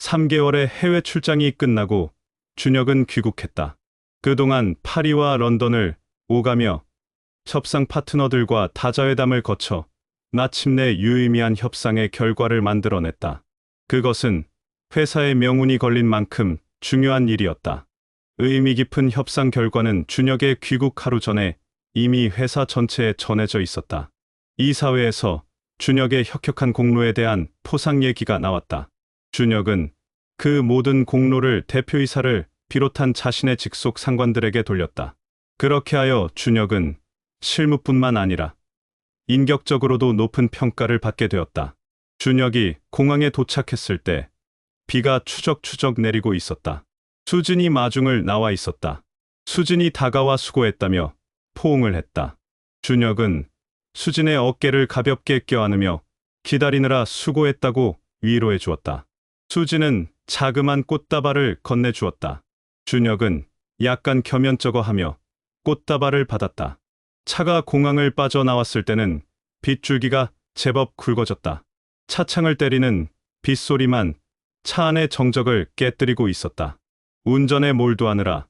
3개월의 해외 출장이 끝나고 준혁은 귀국했다. 그동안 파리와 런던을 오가며 협상 파트너들과 다자회담을 거쳐 마침내 유의미한 협상의 결과를 만들어냈다. 그것은 회사의 명운이 걸린 만큼 중요한 일이었다. 의미 깊은 협상 결과는 준혁의 귀국 하루 전에 이미 회사 전체에 전해져 있었다. 이사회에서 준혁의 혁혁한 공로에 대한 포상 얘기가 나왔다. 준혁은 그 모든 공로를 대표이사를 비롯한 자신의 직속 상관들에게 돌렸다. 그렇게 하여 준혁은 실무뿐만 아니라 인격적으로도 높은 평가를 받게 되었다. 준혁이 공항에 도착했을 때 비가 추적추적 내리고 있었다. 수진이 마중을 나와 있었다. 수진이 다가와 수고했다며 포옹을 했다. 준혁은 수진의 어깨를 가볍게 껴안으며 기다리느라 수고했다고 위로해 주었다. 수진은 자그만 꽃다발을 건네주었다. 준혁은 약간 겸연쩍어하며 꽃다발을 받았다. 차가 공항을 빠져나왔을 때는 빗줄기가 제법 굵어졌다. 차창을 때리는 빗소리만 차 안의 정적을 깨뜨리고 있었다. 운전에 몰두하느라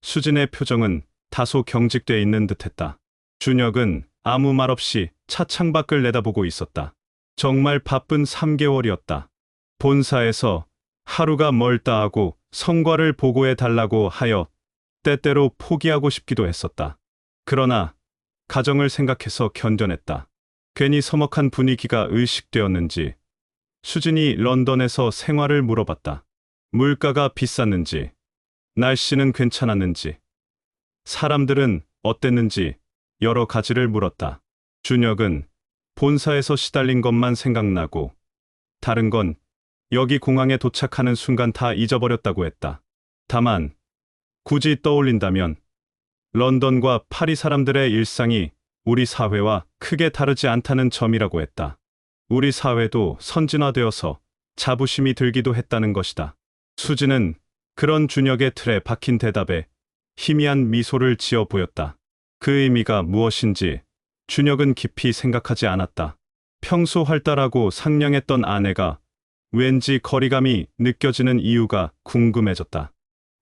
수진의 표정은 다소 경직돼 있는 듯했다. 준혁은 아무 말 없이 차창 밖을 내다보고 있었다. 정말 바쁜 3개월이었다. 본사에서 하루가 멀다 하고 성과를 보고해 달라고 하여 때때로 포기하고 싶기도 했었다. 그러나 가정을 생각해서 견뎌냈다. 괜히 서먹한 분위기가 의식되었는지 수진이 런던에서 생활을 물어봤다. 물가가 비쌌는지, 날씨는 괜찮았는지, 사람들은 어땠는지 여러 가지를 물었다. 준혁은 본사에서 시달린 것만 생각나고 다른 건 여기 공항에 도착하는 순간 다 잊어버렸다고 했다. 다만 굳이 떠올린다면 런던과 파리 사람들의 일상이 우리 사회와 크게 다르지 않다는 점이라고 했다. 우리 사회도 선진화되어서 자부심이 들기도 했다는 것이다. 수진은 그런 준혁의 틀에 박힌 대답에 희미한 미소를 지어 보였다. 그 의미가 무엇인지 준혁은 깊이 생각하지 않았다. 평소 활달하고 상냥했던 아내가 왠지 거리감이 느껴지는 이유가 궁금해졌다.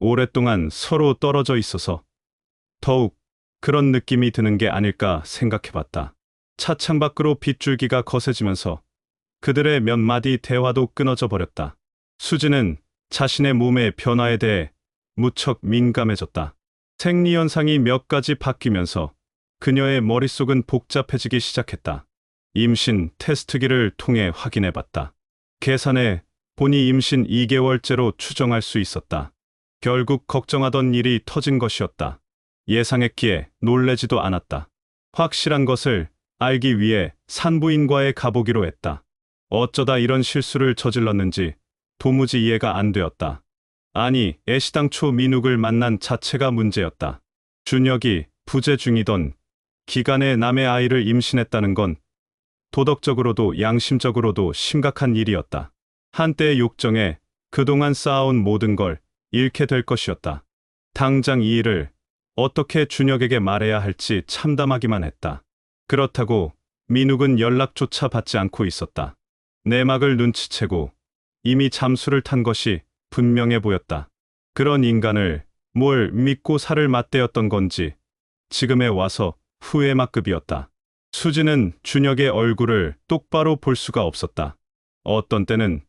오랫동안 서로 떨어져 있어서 더욱 그런 느낌이 드는 게 아닐까 생각해봤다. 차창 밖으로 빗줄기가 거세지면서 그들의 몇 마디 대화도 끊어져 버렸다. 수진은 자신의 몸의 변화에 대해 무척 민감해졌다. 생리현상이 몇 가지 바뀌면서 그녀의 머릿속은 복잡해지기 시작했다. 임신 테스트기를 통해 확인해봤다. 계산해 보니 임신 2개월째로 추정할 수 있었다. 결국 걱정하던 일이 터진 것이었다. 예상했기에 놀래지도 않았다. 확실한 것을 알기 위해 산부인과에 가보기로 했다. 어쩌다 이런 실수를 저질렀는지 도무지 이해가 안 되었다. 아니, 애시당초 민욱을 만난 자체가 문제였다. 준혁이 부재 중이던 기간에 남의 아이를 임신했다는 건 도덕적으로도 양심적으로도 심각한 일이었다. 한때의 욕정에 그동안 쌓아온 모든 걸 잃게 될 것이었다. 당장 이 일을 어떻게 준혁에게 말해야 할지 참담하기만 했다. 그렇다고 민욱은 연락조차 받지 않고 있었다. 내막을 눈치채고 이미 잠수를 탄 것이 분명해 보였다. 그런 인간을 뭘 믿고 살을 맞대었던 건지 지금에 와서 후회막급이었다. 수진은 준혁의 얼굴을 똑바로 볼 수가 없었다. 어떤 때는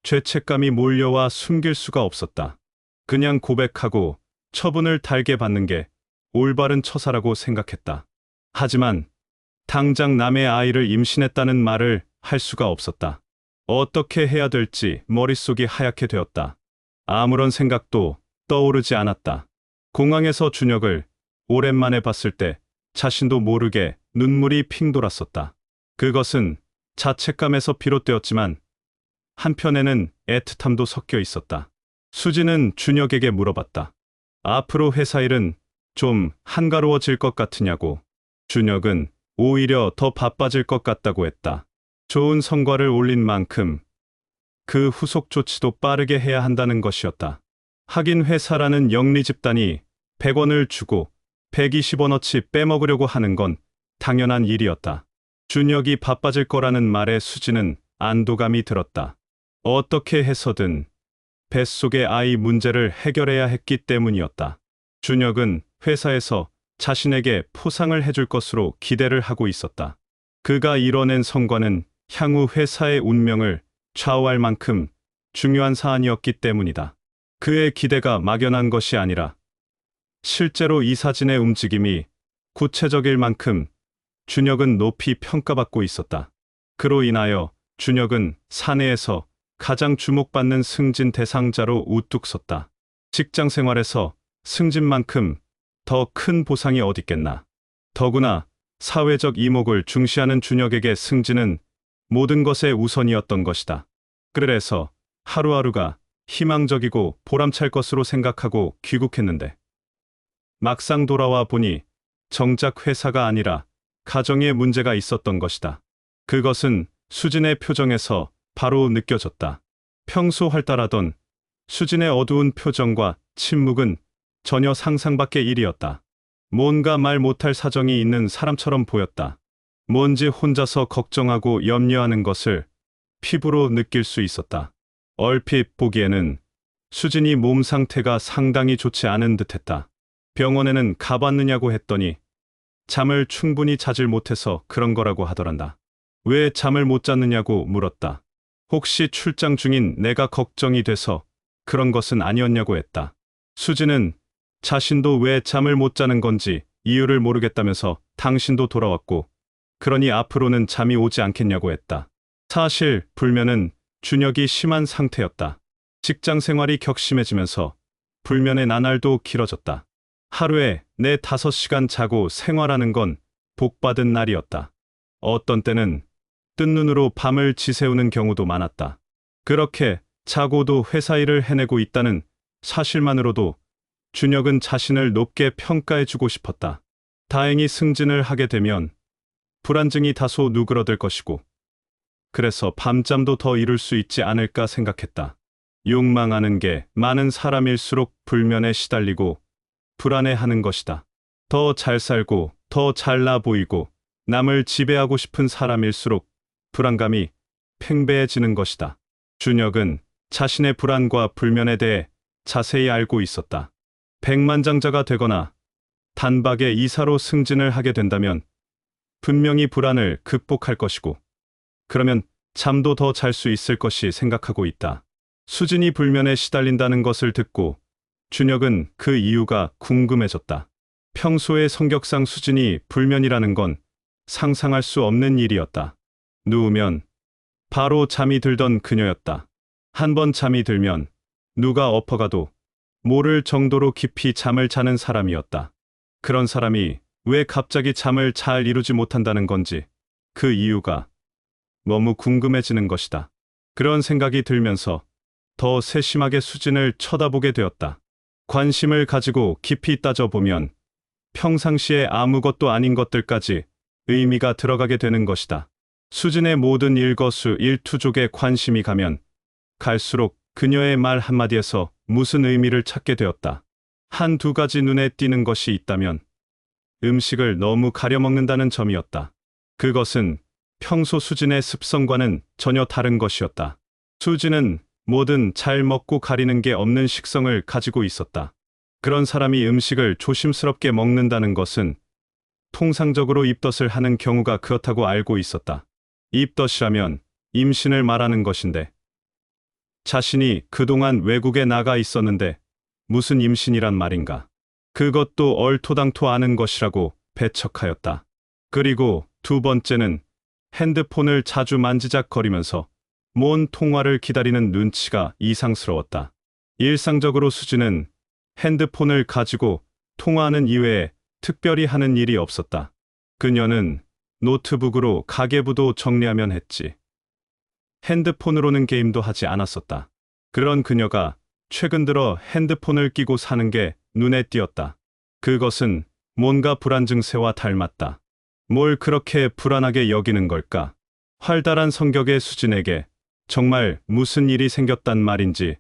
죄책감이 몰려와 숨길 수가 없었다. 그냥 고백하고 처분을 달게 받는 게 올바른 처사라고 생각했다. 하지만 당장 남의 아이를 임신했다는 말을 할 수가 없었다. 어떻게 해야 될지 머릿속이 하얗게 되었다. 아무런 생각도 떠오르지 않았다. 공항에서 준혁을 오랜만에 봤을 때 자신도 모르게 눈물이 핑 돌았었다. 그것은 자책감에서 비롯되었지만 한편에는 애틋함도 섞여 있었다. 수진은 준혁에게 물어봤다. 앞으로 회사 일은 좀 한가로워질 것 같으냐고. 준혁은 오히려 더 바빠질 것 같다고 했다. 좋은 성과를 올린 만큼 그 후속 조치도 빠르게 해야 한다는 것이었다. 하긴 회사라는 영리 집단이 100원을 주고 120원어치 빼먹으려고 하는 건 당연한 일이었다. 준혁이 바빠질 거라는 말에 수지는 안도감이 들었다. 어떻게 해서든 뱃속의 아이 문제를 해결해야 했기 때문이었다. 준혁은 회사에서 자신에게 포상을 해줄 것으로 기대를 하고 있었다. 그가 이뤄낸 성과는 향후 회사의 운명을 좌우할 만큼 중요한 사안이었기 때문이다. 그의 기대가 막연한 것이 아니라 실제로 이 사진의 움직임이 구체적일 만큼 준혁은 높이 평가받고 있었다. 그로 인하여 준혁은 사내에서 가장 주목받는 승진 대상자로 우뚝 섰다. 직장 생활에서 승진만큼 더 큰 보상이 어딨겠나. 더구나 사회적 이목을 중시하는 준혁에게 승진은 모든 것의 우선이었던 것이다. 그래서 하루하루가 희망적이고 보람찰 것으로 생각하고 귀국했는데 막상 돌아와 보니 정작 회사가 아니라 가정에 문제가 있었던 것이다. 그것은 수진의 표정에서 바로 느껴졌다. 평소 활달하던 수진의 어두운 표정과 침묵은 전혀 상상 밖의 일이었다. 뭔가 말 못할 사정이 있는 사람처럼 보였다. 뭔지 혼자서 걱정하고 염려하는 것을 피부로 느낄 수 있었다. 얼핏 보기에는 수진이 몸 상태가 상당히 좋지 않은 듯했다. 병원에는 가봤느냐고 했더니 잠을 충분히 자질 못해서 그런 거라고 하더란다. 왜 잠을 못 잤느냐고 물었다. 혹시 출장 중인 내가 걱정이 돼서 그런 것은 아니었냐고 했다. 수진은 자신도 왜 잠을 못 자는 건지 이유를 모르겠다면서 당신도 돌아왔고 그러니 앞으로는 잠이 오지 않겠냐고 했다. 사실 불면은 준혁이 심한 상태였다. 직장 생활이 격심해지면서 불면의 나날도 길어졌다. 하루에 4-5시간 자고 생활하는 건 복받은 날이었다. 어떤 때는 뜬 눈으로 밤을 지새우는 경우도 많았다. 그렇게 자고도 회사 일을 해내고 있다는 사실만으로도 준혁은 자신을 높게 평가해주고 싶었다. 다행히 승진을 하게 되면 불안증이 다소 누그러들 것이고 그래서 밤잠도 더 이룰 수 있지 않을까 생각했다. 욕망하는 게 많은 사람일수록 불면에 시달리고 불안해하는 것이다. 더 잘 살고 더 잘나 보이고 남을 지배하고 싶은 사람일수록 불안감이 팽배해지는 것이다. 준혁은 자신의 불안과 불면에 대해 자세히 알고 있었다. 백만장자가 되거나 단박에 이사로 승진을 하게 된다면 분명히 불안을 극복할 것이고 그러면 잠도 더 잘 수 있을 것이 생각하고 있다. 수진이 불면에 시달린다는 것을 듣고 준혁은 그 이유가 궁금해졌다. 평소의 성격상 수진이 불면이라는 건 상상할 수 없는 일이었다. 누우면 바로 잠이 들던 그녀였다. 한번 잠이 들면 누가 엎어가도 모를 정도로 깊이 잠을 자는 사람이었다. 그런 사람이 왜 갑자기 잠을 잘 이루지 못한다는 건지 그 이유가 너무 궁금해지는 것이다. 그런 생각이 들면서 더 세심하게 수진을 쳐다보게 되었다. 관심을 가지고 깊이 따져보면 평상시에 아무것도 아닌 것들까지 의미가 들어가게 되는 것이다. 수진의 모든 일거수일투족에 관심이 가면 갈수록 그녀의 말 한마디에서 무슨 의미를 찾게 되었다. 1-2가지 눈에 띄는 것이 있다면 음식을 너무 가려먹는다는 점이었다. 그것은 평소 수진의 습성과는 전혀 다른 것이었다. 수진은 뭐든 잘 먹고 가리는 게 없는 식성을 가지고 있었다. 그런 사람이 음식을 조심스럽게 먹는다는 것은 통상적으로 입덧을 하는 경우가 그렇다고 알고 있었다. 입덧이라면 임신을 말하는 것인데 자신이 그동안 외국에 나가 있었는데 무슨 임신이란 말인가. 그것도 얼토당토 아는 것이라고 배척하였다. 그리고 2번째는 핸드폰을 자주 만지작거리면서 뭔 통화를 기다리는 눈치가 이상스러웠다. 일상적으로 수진은 핸드폰을 가지고 통화하는 이외에 특별히 하는 일이 없었다. 그녀는 노트북으로 가계부도 정리하면 했지. 핸드폰으로는 게임도 하지 않았었다. 그런 그녀가 최근 들어 핸드폰을 끼고 사는 게 눈에 띄었다. 그것은 뭔가 불안 증세와 닮았다. 뭘 그렇게 불안하게 여기는 걸까? 활달한 성격의 수진에게 정말 무슨 일이 생겼단 말인지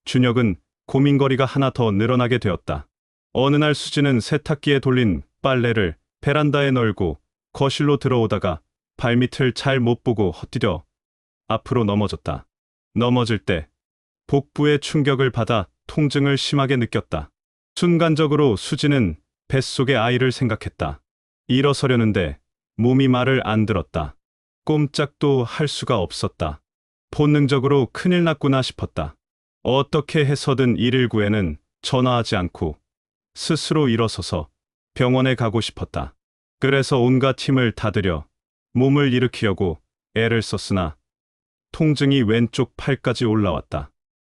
준혁은 고민거리가 하나 더 늘어나게 되었다. 어느 날 수진은 세탁기에 돌린 빨래를 베란다에 널고 거실로 들어오다가 발밑을 잘 못 보고 헛디뎌 앞으로 넘어졌다. 넘어질 때 복부에 충격을 받아 통증을 심하게 느꼈다. 순간적으로 수진은 뱃속의 아이를 생각했다. 일어서려는데 몸이 말을 안 들었다. 꼼짝도 할 수가 없었다. 본능적으로 큰일 났구나 싶었다. 어떻게 해서든 119에는 전화하지 않고 스스로 일어서서 병원에 가고 싶었다. 그래서 온갖 힘을 다들여 몸을 일으키려고 애를 썼으나 통증이 왼쪽 팔까지 올라왔다.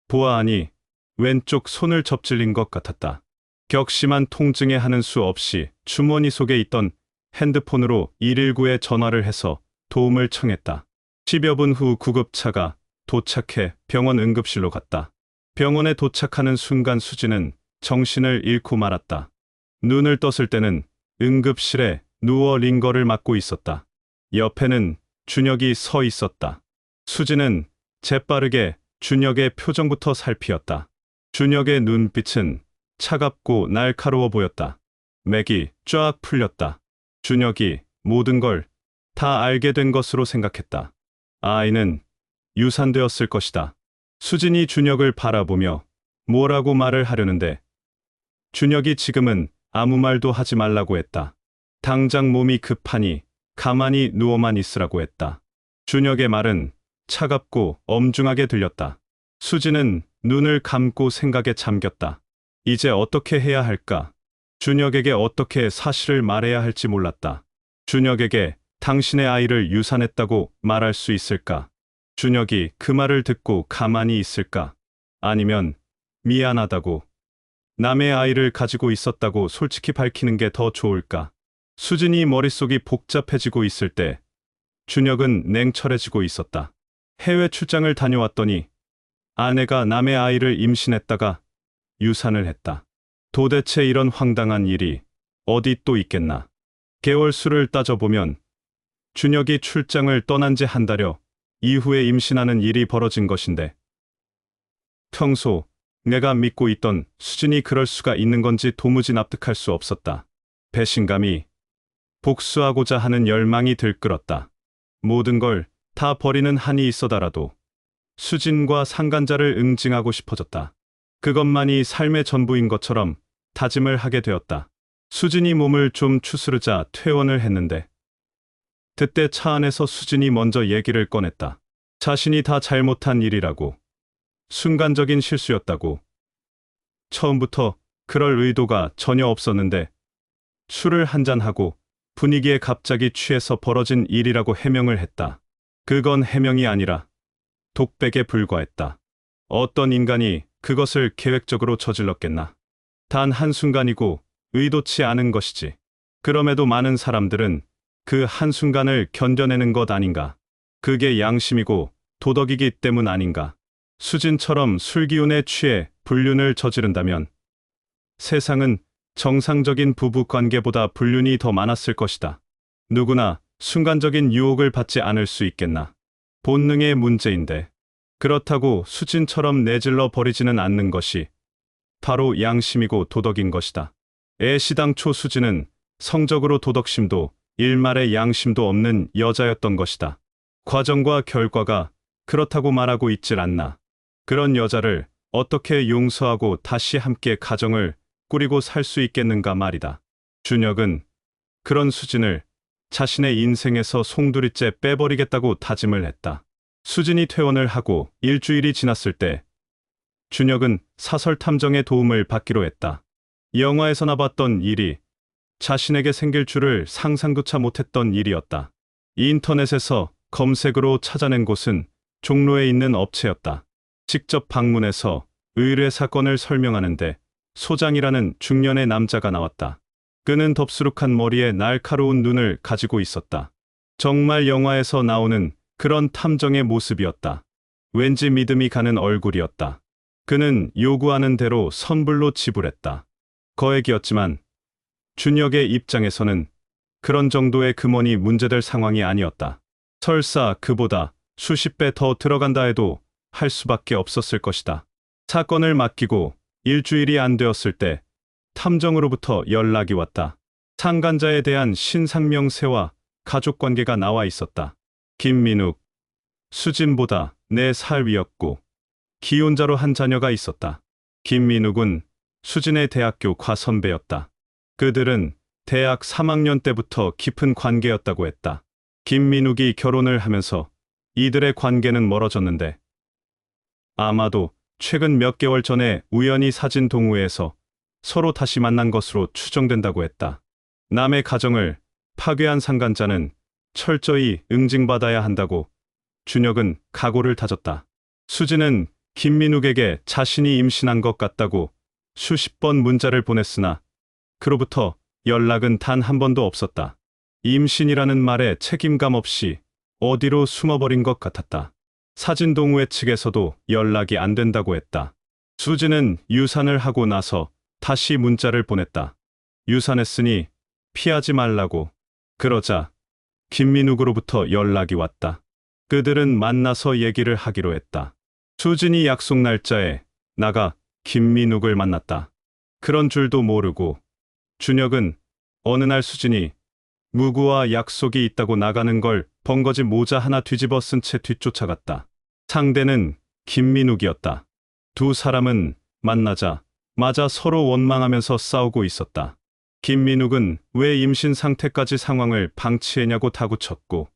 보아하니 왼쪽 손을 접질린 것 같았다. 격심한 통증에 하는 수 없이 주머니 속에 있던 핸드폰으로 119에 전화를 해서 도움을 청했다. 10여 분 후 구급차가 도착해 병원 응급실로 갔다. 병원에 도착하는 순간 수진은 정신을 잃고 말았다. 눈을 떴을 때는 응급실에 누워 링거를 맞고 있었다. 옆에는 준혁이 서 있었다. 수진은 재빠르게 준혁의 표정부터 살피었다. 준혁의 눈빛은 차갑고 날카로워 보였다. 맥이 쫙 풀렸다. 준혁이 모든 걸 다 알게 된 것으로 생각했다. 아이는 유산되었을 것이다. 수진이 준혁을 바라보며 뭐라고 말을 하려는데 준혁이 지금은 아무 말도 하지 말라고 했다. 당장 몸이 급하니 가만히 누워만 있으라고 했다. 준혁의 말은 차갑고 엄중하게 들렸다. 수진은 눈을 감고 생각에 잠겼다. 이제 어떻게 해야 할까? 준혁에게 어떻게 사실을 말해야 할지 몰랐다. 준혁에게 당신의 아이를 유산했다고 말할 수 있을까? 준혁이 그 말을 듣고 가만히 있을까? 아니면 미안하다고, 남의 아이를 가지고 있었다고 솔직히 밝히는 게 더 좋을까? 수진이 머릿속이 복잡해지고 있을 때 준혁은 냉철해지고 있었다. 해외 출장을 다녀왔더니 아내가 남의 아이를 임신했다가 유산을 했다. 도대체 이런 황당한 일이 어디 또 있겠나? 개월 수를 따져보면 준혁이 출장을 떠난 지 한 달여 이후에 임신하는 일이 벌어진 것인데 평소 내가 믿고 있던 수진이 그럴 수가 있는 건지 도무지 납득할 수 없었다. 배신감이 복수하고자 하는 열망이 들끓었다. 모든 걸 다 버리는 한이 있어다라도 수진과 상간자를 응징하고 싶어졌다. 그것만이 삶의 전부인 것처럼 다짐을 하게 되었다. 수진이 몸을 좀 추스르자 퇴원을 했는데 그때 차 안에서 수진이 먼저 얘기를 꺼냈다. 자신이 다 잘못한 일이라고, 순간적인 실수였다고, 처음부터 그럴 의도가 전혀 없었는데 술을 한잔하고 분위기에 갑자기 취해서 벌어진 일이라고 해명을 했다. 그건 해명이 아니라 독백에 불과했다. 어떤 인간이 그것을 계획적으로 저질렀겠나. 단 한순간이고 의도치 않은 것이지. 그럼에도 많은 사람들은 그 한순간을 견뎌내는 것 아닌가. 그게 양심이고 도덕이기 때문 아닌가. 수진처럼 술기운에 취해 불륜을 저지른다면 세상은 정상적인 부부 관계보다 불륜이 더 많았을 것이다. 누구나 순간적인 유혹을 받지 않을 수 있겠나. 본능의 문제인데 그렇다고 수진처럼 내질러 버리지는 않는 것이 바로 양심이고 도덕인 것이다. 애시당초 수진은 성적으로 도덕심도 일말의 양심도 없는 여자였던 것이다. 과정과 결과가 그렇다고 말하고 있질 않나. 그런 여자를 어떻게 용서하고 다시 함께 가정을 꾸리고 살 수 있겠는가 말이다. 준혁은 그런 수진을 자신의 인생에서 송두리째 빼버리겠다고 다짐을 했다. 수진이 퇴원을 하고 일주일이 지났을 때 준혁은 사설 탐정의 도움을 받기로 했다. 영화에서나 봤던 일이 자신에게 생길 줄을 상상조차 못했던 일이었다. 인터넷에서 검색으로 찾아낸 곳은 종로에 있는 업체였다. 직접 방문해서 의뢰 사건을 설명하는데 소장이라는 중년의 남자가 나왔다. 그는 덥수룩한 머리에 날카로운 눈을 가지고 있었다. 정말 영화에서 나오는 그런 탐정의 모습이었다. 왠지 믿음이 가는 얼굴이었다. 그는 요구하는 대로 선불로 지불했다. 거액이었지만 준혁의 입장에서는 그런 정도의 금원이 문제될 상황이 아니었다. 설사 그보다 수십 배 더 들어간다 해도 할 수밖에 없었을 것이다. 사건을 맡기고 일주일이 안 되었을 때 탐정으로부터 연락이 왔다. 상간자에 대한 신상명세와 가족관계가 나와 있었다. 김민욱, 수진보다 4살 위였고 기혼자로 한 자녀가 있었다. 김민욱은 수진의 대학교 과선배였다. 그들은 대학 3학년 때부터 깊은 관계였다고 했다. 김민욱이 결혼을 하면서 이들의 관계는 멀어졌는데 아마도 최근 몇 개월 전에 우연히 사진 동호회에서 서로 다시 만난 것으로 추정된다고 했다. 남의 가정을 파괴한 상간자는 철저히 응징받아야 한다고 준혁은 각오를 다졌다. 수진은 김민욱에게 자신이 임신한 것 같다고 수십 번 문자를 보냈으나 그로부터 연락은 단 한 번도 없었다. 임신이라는 말에 책임감 없이 어디로 숨어버린 것 같았다. 사진 동호회 측에서도 연락이 안 된다고 했다. 수진은 유산을 하고 나서 다시 문자를 보냈다. 유산했으니 피하지 말라고. 그러자 김민욱으로부터 연락이 왔다. 그들은 만나서 얘기를 하기로 했다. 수진이 약속 날짜에 나가 김민욱을 만났다. 그런 줄도 모르고 준혁은 어느 날 수진이 무구와 약속이 있다고 나가는 걸 번거지 모자 하나 뒤집어 쓴 채 뒤쫓아갔다. 상대는 김민욱이었다. 두 사람은 만나자마자 서로 원망하면서 싸우고 있었다. 김민욱은 왜 임신 상태까지 상황을 방치했냐고 다구쳤고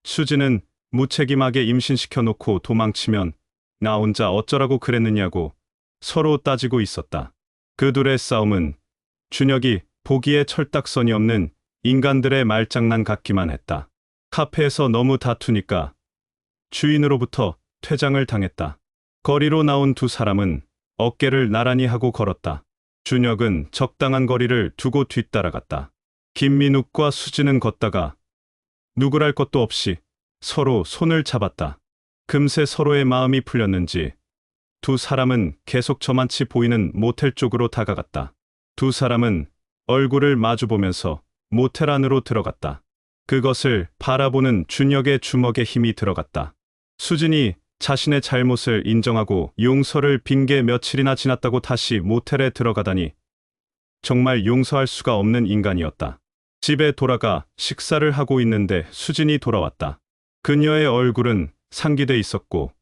수진은 무책임하게 임신시켜놓고 도망치면 나 혼자 어쩌라고 그랬느냐고 서로 따지고 있었다. 그 둘의 싸움은 준혁이 보기에 철딱선이 없는 인간들의 말장난 같기만 했다. 카페에서 너무 다투니까 주인으로부터 퇴장을 당했다. 거리로 나온 두 사람은 어깨를 나란히 하고 걸었다. 준혁은 적당한 거리를 두고 뒤따라갔다. 김민욱과 수진은 걷다가 누구랄 것도 없이 서로 손을 잡았다. 금세 서로의 마음이 풀렸는지 두 사람은 계속 저만치 보이는 모텔 쪽으로 다가갔다. 두 사람은 얼굴을 마주보면서 모텔 안으로 들어갔다. 그것을 바라보는 준혁의 주먹에 힘이 들어갔다. 수진이 자신의 잘못을 인정하고 용서를 빈 게 며칠이나 지났다고 다시 모텔에 들어가다니 정말 용서할 수가 없는 인간이었다. 집에 돌아가 식사를 하고 있는데 수진이 돌아왔다. 그녀의 얼굴은 상기돼 있었고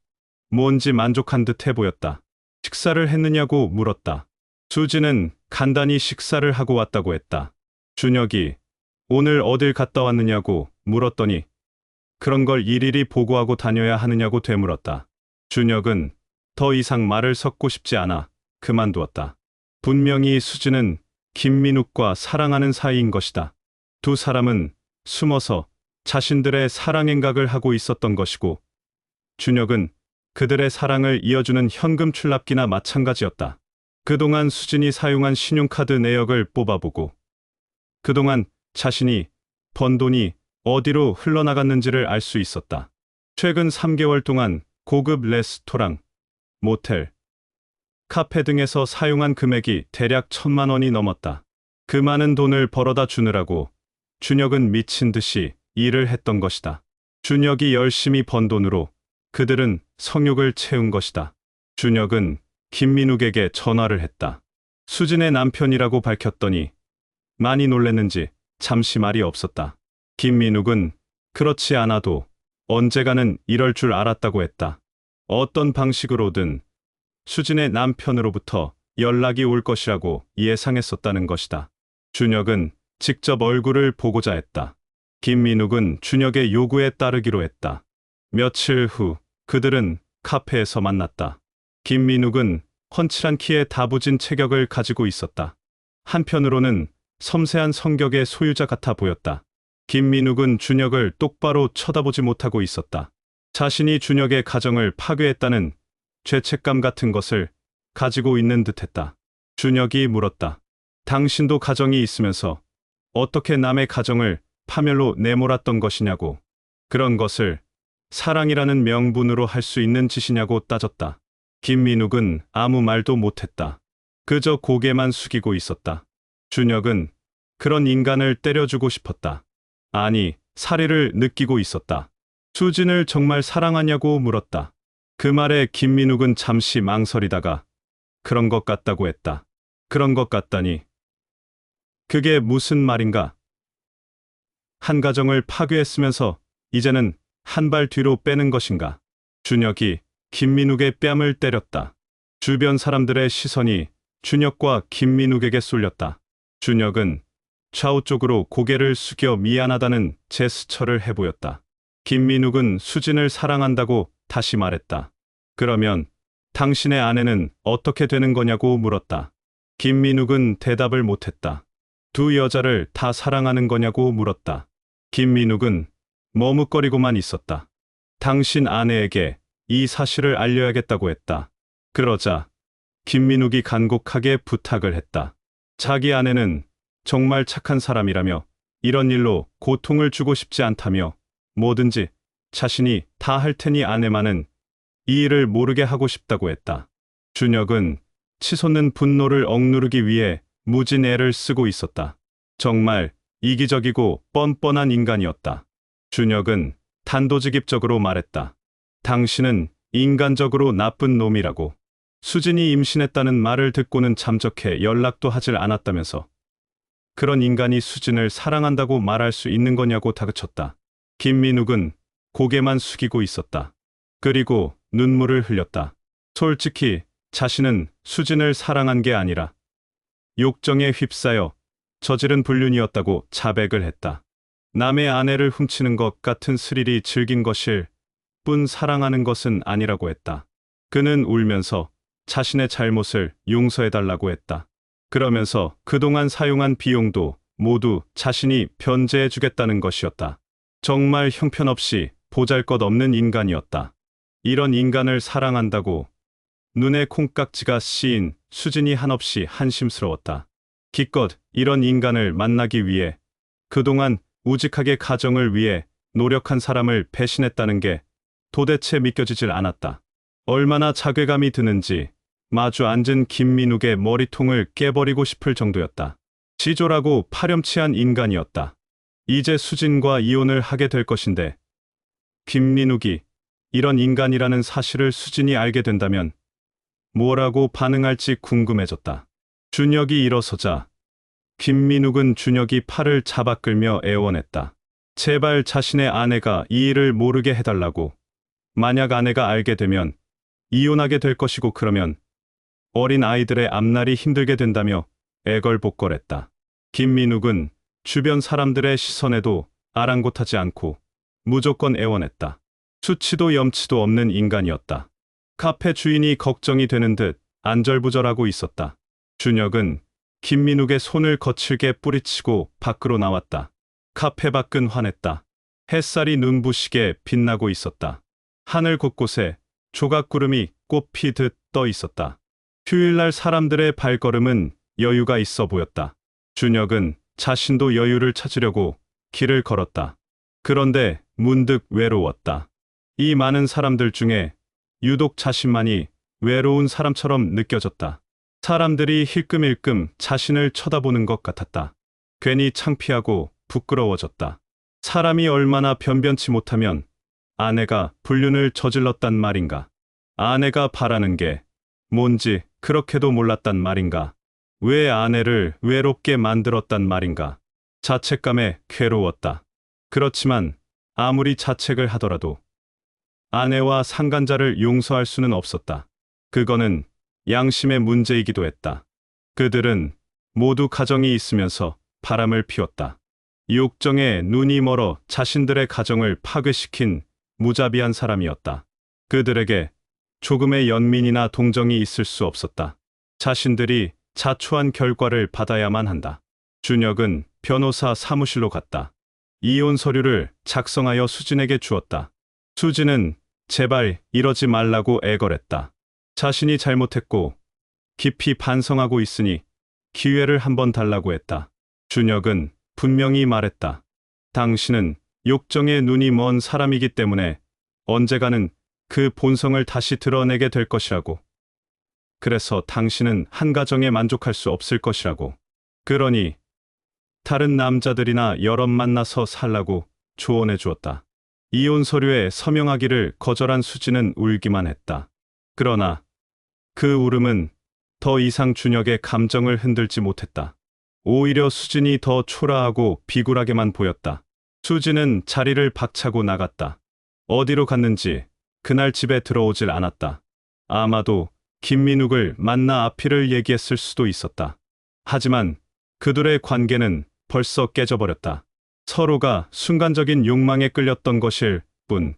뭔지 만족한 듯해 보였다. 식사를 했느냐고 물었다. 수진은 간단히 식사를 하고 왔다고 했다. 준혁이 오늘 어딜 갔다 왔느냐고 물었더니 그런 걸 일일이 보고하고 다녀야 하느냐고 되물었다. 준혁은 더 이상 말을 섞고 싶지 않아 그만두었다. 분명히 수진은 김민욱과 사랑하는 사이인 것이다. 두 사람은 숨어서 자신들의 사랑 행각을 하고 있었던 것이고 준혁은 그들의 사랑을 이어주는 현금 출납기나 마찬가지였다. 그동안 수진이 사용한 신용카드 내역을 뽑아보고 그동안 자신이 번 돈이 어디로 흘러나갔는지를 알 수 있었다. 최근 3개월 동안 고급 레스토랑, 모텔, 카페 등에서 사용한 금액이 대략 1,000만 원이 넘었다. 그 많은 돈을 벌어다 주느라고 준혁은 미친 듯이 일을 했던 것이다. 준혁이 열심히 번 돈으로 그들은 성욕을 채운 것이다. 준혁은 김민욱에게 전화를 했다. 수진의 남편이라고 밝혔더니 많이 놀랬는지 잠시 말이 없었다. 김민욱은 그렇지 않아도 언젠가는 이럴 줄 알았다고 했다. 어떤 방식으로든 수진의 남편으로부터 연락이 올 것이라고 예상했었다는 것이다. 준혁은 직접 얼굴을 보고자 했다. 김민욱은 준혁의 요구에 따르기로 했다. 며칠 후 그들은 카페에서 만났다. 김민욱은 훤칠한 키에 다부진 체격을 가지고 있었다. 한편으로는 섬세한 성격의 소유자 같아 보였다. 김민욱은 준혁을 똑바로 쳐다보지 못하고 있었다. 자신이 준혁의 가정을 파괴했다는 죄책감 같은 것을 가지고 있는 듯했다. 준혁이 물었다. 당신도 가정이 있으면서 어떻게 남의 가정을 파멸로 내몰았던 것이냐고. 그런 것을 사랑이라는 명분으로 할 수 있는 짓이냐고 따졌다. 김민욱은 아무 말도 못했다. 그저 고개만 숙이고 있었다. 준혁은 그런 인간을 때려주고 싶었다. 아니, 살해를 느끼고 있었다. 수진을 정말 사랑하냐고 물었다. 그 말에 김민욱은 잠시 망설이다가 그런 것 같다고 했다. 그런 것 같다니. 그게 무슨 말인가? 한 가정을 파괴했으면서 이제는 한 발 뒤로 빼는 것인가? 준혁이 김민욱의 뺨을 때렸다. 주변 사람들의 시선이 준혁과 김민욱에게 쏠렸다. 준혁은 좌우 쪽으로 고개를 숙여 미안하다는 제스처를 해보였다. 김민욱은 수진을 사랑한다고 다시 말했다. 그러면 당신의 아내는 어떻게 되는 거냐고 물었다. 김민욱은 대답을 못했다. 두 여자를 다 사랑하는 거냐고 물었다. 김민욱은 머뭇거리고만 있었다. 당신 아내에게 이 사실을 알려야겠다고 했다. 그러자 김민욱이 간곡하게 부탁을 했다. 자기 아내는 정말 착한 사람이라며 이런 일로 고통을 주고 싶지 않다며 뭐든지 자신이 다 할 테니 아내만은 이 일을 모르게 하고 싶다고 했다. 준혁은 치솟는 분노를 억누르기 위해 무진 애를 쓰고 있었다. 정말 이기적이고 뻔뻔한 인간이었다. 준혁은 단도직입적으로 말했다. 당신은 인간적으로 나쁜 놈이라고. 수진이 임신했다는 말을 듣고는 잠적해 연락도 하질 않았다면서 그런 인간이 수진을 사랑한다고 말할 수 있는 거냐고 다그쳤다. 김민욱은 고개만 숙이고 있었다. 그리고 눈물을 흘렸다. 솔직히 자신은 수진을 사랑한 게 아니라 욕정에 휩싸여 저지른 불륜이었다고 자백을 했다. 남의 아내를 훔치는 것 같은 스릴이 즐긴 것일 뿐 사랑하는 것은 아니라고 했다. 그는 울면서 자신의 잘못을 용서해달라고 했다. 그러면서 그동안 사용한 비용도 모두 자신이 변제해주겠다는 것이었다. 정말 형편없이 보잘것없는 인간이었다. 이런 인간을 사랑한다고 눈에 콩깍지가 씌인 수진이 한없이 한심스러웠다. 기껏 이런 인간을 만나기 위해 그동안 우직하게 가정을 위해 노력한 사람을 배신했다는 게 도대체 믿겨지질 않았다. 얼마나 자괴감이 드는지 마주 앉은 김민욱의 머리통을 깨버리고 싶을 정도였다. 지졸하고 파렴치한 인간이었다. 이제 수진과 이혼을 하게 될 것인데 김민욱이 이런 인간이라는 사실을 수진이 알게 된다면 뭐라고 반응할지 궁금해졌다. 준혁이 일어서자 김민욱은 준혁이 팔을 잡아 끌며 애원했다. 제발 자신의 아내가 이 일을 모르게 해달라고. 만약 아내가 알게 되면 이혼하게 될 것이고 그러면 어린 아이들의 앞날이 힘들게 된다며 애걸복걸했다. 김민욱은 주변 사람들의 시선에도 아랑곳하지 않고 무조건 애원했다. 수치도 염치도 없는 인간이었다. 카페 주인이 걱정이 되는 듯 안절부절하고 있었다. 준혁은 김민욱의 손을 거칠게 뿌리치고 밖으로 나왔다. 카페 밖은 환했다. 햇살이 눈부시게 빛나고 있었다. 하늘 곳곳에 조각구름이 꽃피듯 떠 있었다. 휴일날 사람들의 발걸음은 여유가 있어 보였다. 준혁은 자신도 여유를 찾으려고 길을 걸었다. 그런데 문득 외로웠다. 이 많은 사람들 중에 유독 자신만이 외로운 사람처럼 느껴졌다. 사람들이 힐끔힐끔 자신을 쳐다보는 것 같았다. 괜히 창피하고 부끄러워졌다. 사람이 얼마나 변변치 못하면 아내가 불륜을 저질렀단 말인가. 아내가 바라는 게 뭔지 그렇게도 몰랐단 말인가. 왜 아내를 외롭게 만들었단 말인가. 자책감에 괴로웠다. 그렇지만 아무리 자책을 하더라도 아내와 상간자를 용서할 수는 없었다. 그거는 양심의 문제이기도 했다. 그들은 모두 가정이 있으면서 바람을 피웠다. 욕정에 눈이 멀어 자신들의 가정을 파괴시킨 무자비한 사람이었다. 그들에게 조금의 연민이나 동정이 있을 수 없었다. 자신들이 자초한 결과를 받아야만 한다. 준혁은 변호사 사무실로 갔다. 이혼 서류를 작성하여 수진에게 주었다. 수진은 제발 이러지 말라고 애걸했다. 자신이 잘못했고 깊이 반성하고 있으니 기회를 한번 달라고 했다. 준혁은 분명히 말했다. 당신은 욕정에 눈이 먼 사람이기 때문에 언젠가는 그 본성을 다시 드러내게 될 것이라고. 그래서 당신은 한 가정에 만족할 수 없을 것이라고. 그러니 다른 남자들이나 여럿 만나서 살라고 조언해 주었다. 이혼 서류에 서명하기를 거절한 수진은 울기만 했다. 그러나 그 울음은 더 이상 준혁의 감정을 흔들지 못했다. 오히려 수진이 더 초라하고 비굴하게만 보였다. 수진은 자리를 박차고 나갔다. 어디로 갔는지 그날 집에 들어오질 않았다. 아마도 김민욱을 만나 앞일을 얘기했을 수도 있었다. 하지만 그들의 관계는 벌써 깨져버렸다. 서로가 순간적인 욕망에 끌렸던 것일 뿐,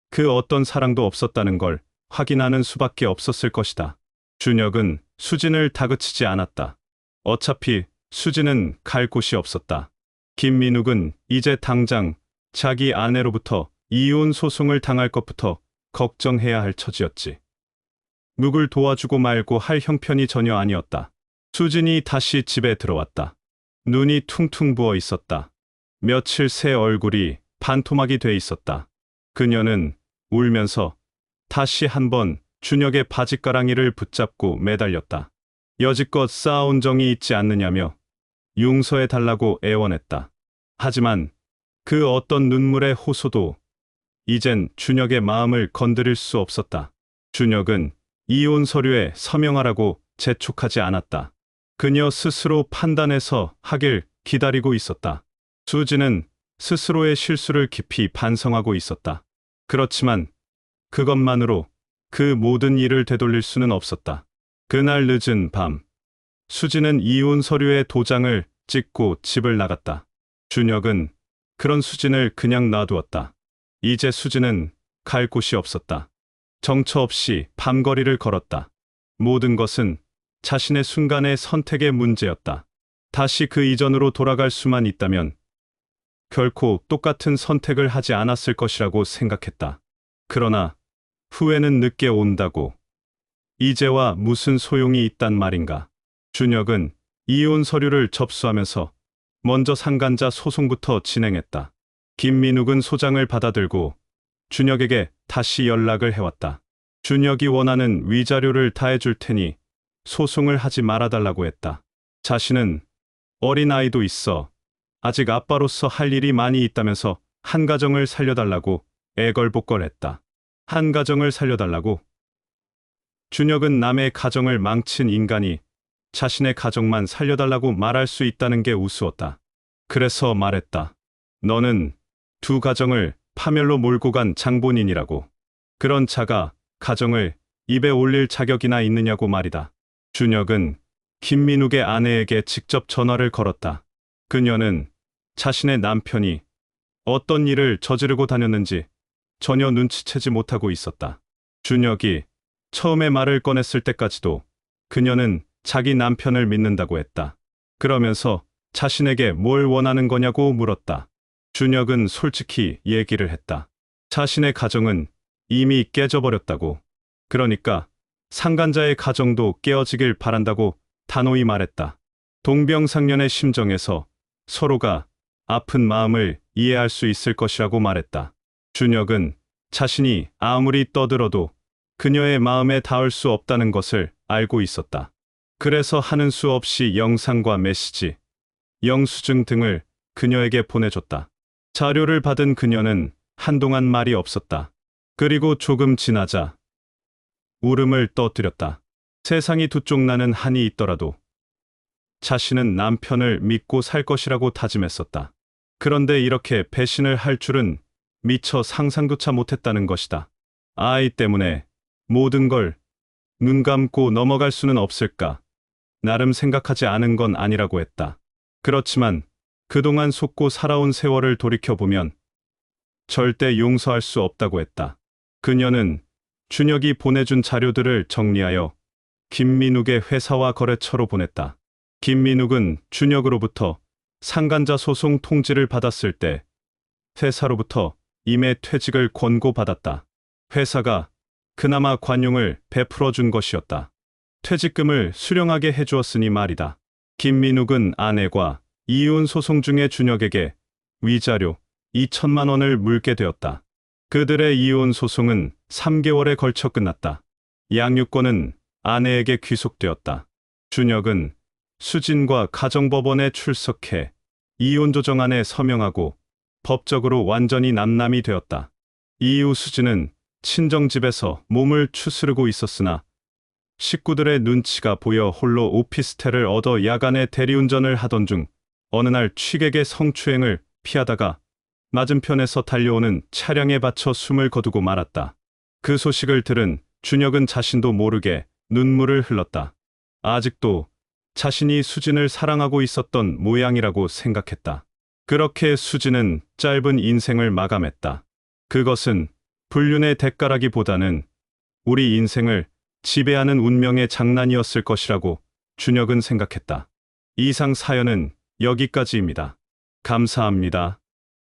그 어떤 사랑도 없었다는 걸 확인하는 수밖에 없었을 것이다. 준혁은 수진을 다그치지 않았다. 어차피 수진은 갈 곳이 없었다. 김민욱은 이제 당장 자기 아내로부터 이혼 소송을 당할 것부터 걱정해야 할 처지였지. 묵을 도와주고 말고 할 형편이 전혀 아니었다. 수진이 다시 집에 들어왔다. 눈이 퉁퉁 부어 있었다. 며칠 새 얼굴이 반토막이 돼 있었다. 그녀는 울면서 다시 한번 준혁의 바짓가랑이를 붙잡고 매달렸다. 여지껏 쌓아온 정이 있지 않느냐며 용서해 달라고 애원했다. 하지만 그 어떤 눈물의 호소도 이젠 준혁의 마음을 건드릴 수 없었다. 준혁은 이혼 서류에 서명하라고 재촉하지 않았다. 그녀 스스로 판단해서 하길 기다리고 있었다. 수지는 스스로의 실수를 깊이 반성하고 있었다. 그렇지만 그것만으로 그 모든 일을 되돌릴 수는 없었다. 그날 늦은 밤, 수지는 이혼 서류에 도장을 찍고 집을 나갔다. 준혁은 그런 수진을 그냥 놔두었다. 이제 수지는 갈 곳이 없었다. 정처 없이 밤거리를 걸었다. 모든 것은 자신의 순간의 선택의 문제였다. 다시 그 이전으로 돌아갈 수만 있다면 결코 똑같은 선택을 하지 않았을 것이라고 생각했다. 그러나 후회는 늦게 온다고. 이제와 무슨 소용이 있단 말인가. 준혁은 이혼 서류를 접수하면서 먼저 상간자 소송부터 진행했다. 김민욱은 소장을 받아들고 준혁에게 다시 연락을 해왔다. 준혁이 원하는 위자료를 다 해줄 테니 소송을 하지 말아달라고 했다. 자신은 어린아이도 있어 아직 아빠로서 할 일이 많이 있다면서 한 가정을 살려달라고 애걸복걸했다. 한 가정을 살려달라고? 준혁은 남의 가정을 망친 인간이 자신의 가정만 살려달라고 말할 수 있다는 게 우스웠다. 그래서 말했다. 너는 두 가정을 파멸로 몰고 간 장본인이라고. 그런 자가 가정을 입에 올릴 자격이나 있느냐고 말이다. 준혁은 김민욱의 아내에게 직접 전화를 걸었다. 그녀는 자신의 남편이 어떤 일을 저지르고 다녔는지 전혀 눈치채지 못하고 있었다. 준혁이 처음에 말을 꺼냈을 때까지도 그녀는 자기 남편을 믿는다고 했다. 그러면서 자신에게 뭘 원하는 거냐고 물었다. 준혁은 솔직히 얘기를 했다. 자신의 가정은 이미 깨져버렸다고. 그러니까 상간자의 가정도 깨어지길 바란다고 단호히 말했다. 동병상련의 심정에서 서로가 아픈 마음을 이해할 수 있을 것이라고 말했다. 준혁은 자신이 아무리 떠들어도 그녀의 마음에 닿을 수 없다는 것을 알고 있었다. 그래서 하는 수 없이 영상과 메시지, 영수증 등을 그녀에게 보내줬다. 자료를 받은 그녀는 한동안 말이 없었다. 그리고 조금 지나자 울음을 떠뜨렸다. 세상이 두 쪽 나는 한이 있더라도 자신은 남편을 믿고 살 것이라고 다짐했었다. 그런데 이렇게 배신을 할 줄은 미처 상상조차 못했다는 것이다. 아이 때문에 모든 걸 눈 감고 넘어갈 수는 없을까? 나름 생각하지 않은 건 아니라고 했다. 그렇지만 그동안 속고 살아온 세월을 돌이켜보면 절대 용서할 수 없다고 했다. 그녀는 준혁이 보내준 자료들을 정리하여 김민욱의 회사와 거래처로 보냈다. 김민욱은 준혁으로부터 상간자 소송 통지를 받았을 때 회사로부터 임의 퇴직을 권고받았다. 회사가 그나마 관용을 베풀어 준 것이었다. 퇴직금을 수령하게 해주었으니 말이다. 김민욱은 아내과 이혼 소송 중에 준혁에게 위자료 2천만 원을 물게 되었다. 그들의 이혼 소송은 3개월에 걸쳐 끝났다. 양육권은 아내에게 귀속되었다. 준혁은 수진과 가정법원에 출석해 이혼 조정안에 서명하고 법적으로 완전히 남남이 되었다. 이후 수진은 친정집에서 몸을 추스르고 있었으나 식구들의 눈치가 보여 홀로 오피스텔을 얻어 야간에 대리운전을 하던 중 어느 날 취객의 성추행을 피하다가 맞은편에서 달려오는 차량에 받쳐 숨을 거두고 말았다. 그 소식을 들은 준혁은 자신도 모르게 눈물을 흘렀다. 아직도 자신이 수진을 사랑하고 있었던 모양이라고 생각했다. 그렇게 수진은 짧은 인생을 마감했다. 그것은 불륜의 대가라기보다는 우리 인생을 지배하는 운명의 장난이었을 것이라고 준혁은 생각했다. 이상 사연은 여기까지입니다. 감사합니다.